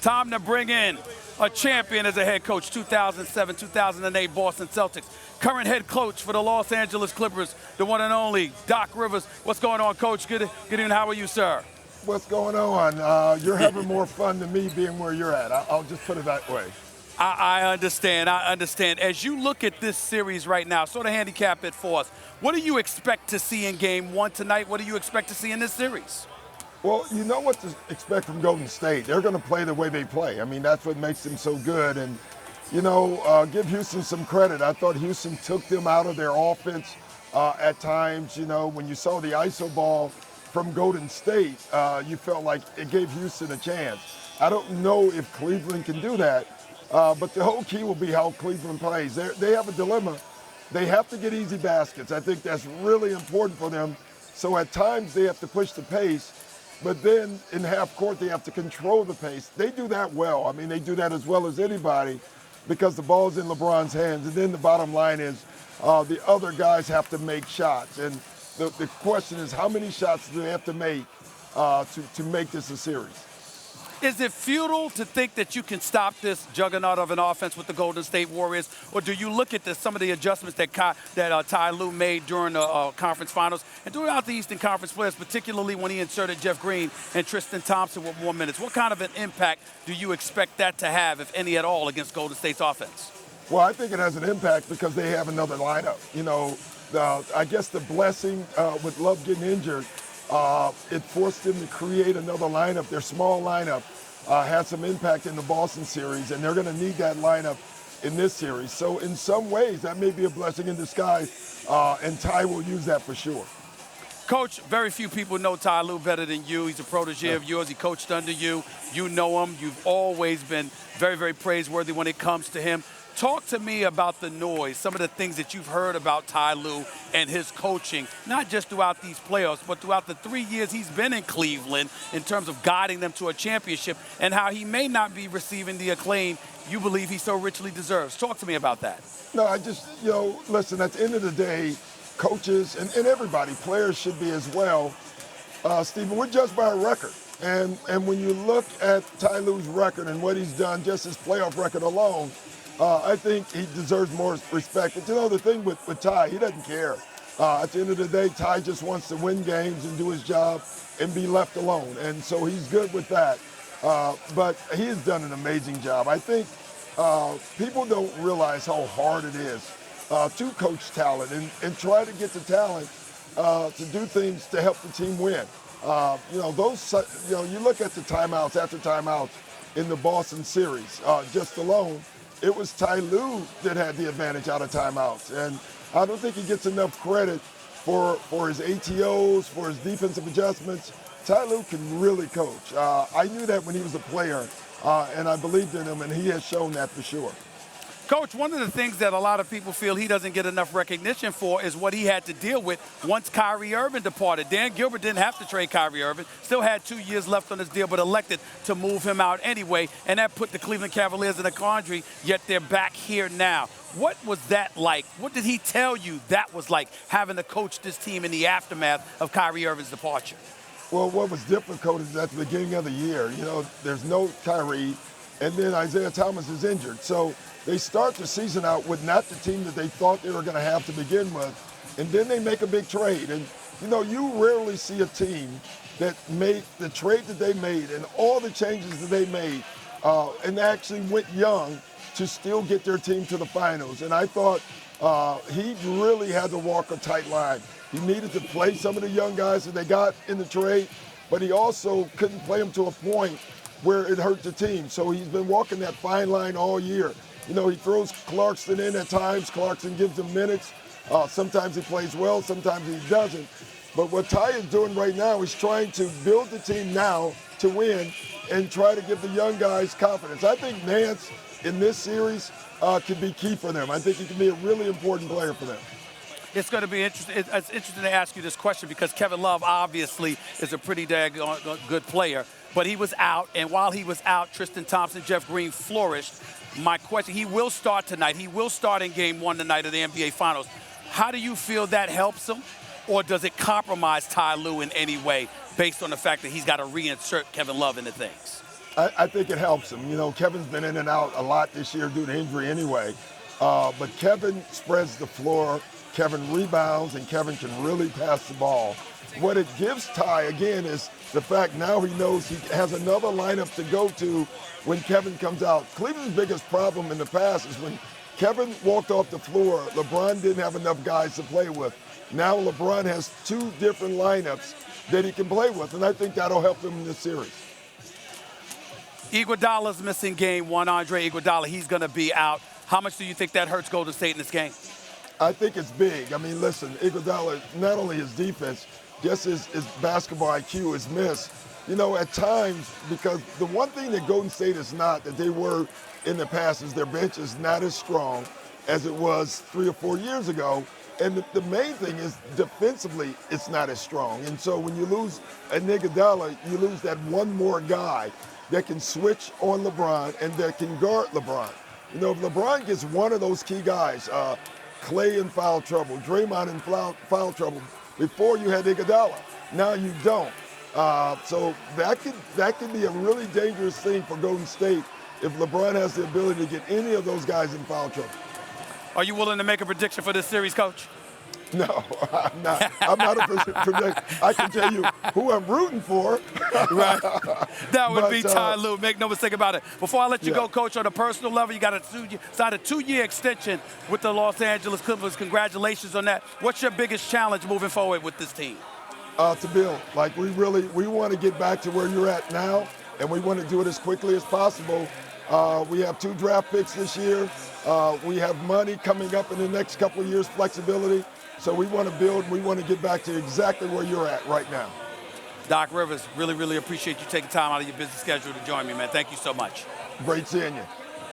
Time to bring in a champion as a head coach, 2007-2008 Boston Celtics. Current head coach for the Los Angeles Clippers, the one and only Doc Rivers. What's going on, Coach? Good evening. How are you, sir? What's going on? You're having more fun than me being where you're at. I'll just put it that way. I understand. As you look at this series right now, sort of handicap it for us. What do you expect to see in Game 1 tonight? What do you expect to see in this series? Well, you know what to expect from Golden State. They're going to play the way they play. I mean, that's what makes them so good. And, you know, give Houston some credit. I thought Houston took them out of their offense at times. You know, when you saw the ISO ball from Golden State, you felt like it gave Houston a chance. I don't know if Cleveland can do that, but the whole key will be how Cleveland plays. They have a dilemma. They have to get easy baskets. I think that's really important for them. So at times they have to push the pace, but then in half court they have to control the pace. They do that well. I mean, they do that as well as anybody because the ball's in LeBron's hands. And then the bottom line is the other guys have to make shots. And the question is, how many shots do they have to make to make this a series? Is it futile to think that you can stop this juggernaut of an offense with the Golden State Warriors? Or do you look at some of the adjustments that Ty Lue made during the conference finals and throughout the Eastern Conference players, particularly when he inserted Jeff Green and Tristan Thompson with more minutes? What kind of an impact do you expect that to have, if any at all, against Golden State's offense? Well, I think it has an impact because they have another lineup. You know, I guess the blessing with Love getting injured, it forced them to create another lineup. Their small lineup had some impact in the Boston series, and they're going to need that lineup in this series. So in some ways, that may be a blessing in disguise, and Ty will use that for sure. Coach, very few people know Ty Lue better than you. He's a protege of yours. He coached under you. You know him. You've always been very, very praiseworthy when it comes to him. Talk to me about the noise, some of the things that you've heard about Ty Lue and his coaching, not just throughout these playoffs, but throughout the 3 years he's been in Cleveland in terms of guiding them to a championship, and how he may not be receiving the acclaim you believe he so richly deserves. Talk to me about that. No, I just, you know, listen, at the end of the day, coaches and everybody, players should be as well. Stephen, we're judged by a record. And when you look at Ty Lue's record and what he's done, just his playoff record alone, I think he deserves more respect. But you know, the thing with Ty, he doesn't care. At the end of the day, Ty just wants to win games and do his job and be left alone. And so he's good with that. But he has done an amazing job. I think people don't realize how hard it is to coach talent and try to get the talent to do things to help the team win. You know, you look at the timeouts after timeouts in the Boston series, just alone, it was Ty Lue that had the advantage out of timeouts. And I don't think he gets enough credit for his ATOs, for his defensive adjustments. Ty Lue can really coach. I knew that when he was a player, and I believed in him, and he has shown that for sure. Coach, one of the things that a lot of people feel he doesn't get enough recognition for is what he had to deal with once Kyrie Irving departed. Dan Gilbert didn't have to trade Kyrie Irving, still had 2 years left on his deal, but elected to move him out anyway, and that put the Cleveland Cavaliers in a quandary, yet they're back here now. What was that like? What did he tell you that was like, having to coach this team in the aftermath of Kyrie Irving's departure? Well, what was difficult is at the beginning of the year, you know, there's no Kyrie, and then Isaiah Thomas is injured. So they start the season out with not the team that they thought they were going to have to begin with, and then they make a big trade. And, you know, you rarely see a team that made the trade that they made and all the changes that they made and actually went young to still get their team to the finals. And I thought he really had to walk a tight line. He needed to play some of the young guys that they got in the trade, but he also couldn't play them to a point where it hurt the team. So he's been walking that fine line all year. You know, he throws Clarkson in at times. Clarkson gives him minutes. Sometimes he plays well, sometimes he doesn't. But what Ty is doing right now is trying to build the team now to win and try to give the young guys confidence. I think Nance in this series can be key for them. I think he can be a really important player for them. It's going to be interesting. It's interesting to ask you this question because Kevin Love obviously is a pretty good player, but he was out, and while he was out, Tristan Thompson, Jeff Green flourished. My question, he will start tonight. He will start in Game 1 tonight of the NBA Finals. How do you feel that helps him, or does it compromise Ty Lue in any way based on the fact that he's got to reinsert Kevin Love into things? I think it helps him. You know, Kevin's been in and out a lot this year due to injury anyway. But Kevin spreads the floor, Kevin rebounds, and Kevin can really pass the ball. What it gives Ty, again, is the fact now he knows he has another lineup to go to when Kevin comes out. Cleveland's biggest problem in the past is when Kevin walked off the floor, LeBron didn't have enough guys to play with. Now LeBron has two different lineups that he can play with, and I think that'll help him in this series. Iguodala's missing game one. Andre Iguodala, he's going to be out. How much do you think that hurts Golden State in this game? I think it's big. I mean, listen, Iguodala, not only his defense, just his basketball IQ is missed. You know, at times, because the one thing that Golden State is not, that they were in the past, is their bench is not as strong as it was 3 or 4 years ago. And the main thing is defensively, it's not as strong. And so when you lose a Iguodala, you lose that one more guy that can switch on LeBron and that can guard LeBron. You know, if LeBron gets one of those key guys, Clay in foul trouble, Draymond in foul trouble, before you had Iguodala, now you don't. So that could be a really dangerous thing for Golden State if LeBron has the ability to get any of those guys in foul trouble. Are you willing to make a prediction for this series, Coach? No, I'm not. I'm not a prediction. I can tell you who I'm rooting for. Right. That would be Ty Lue. Make no mistake about it. Before I let you go, Coach, on a personal level, you got signed a 2-year extension with the Los Angeles Clippers. Congratulations on that. What's your biggest challenge moving forward with this team? To build. Like, we want to get back to where you're at now, and we want to do it as quickly as possible. We have 2 draft picks this year. We have money coming up in the next couple of years, flexibility. So we want to build, and we want to get back to exactly where you're at right now. Doc Rivers, really, really appreciate you taking time out of your busy schedule to join me, man. Thank you so much. Great seeing you.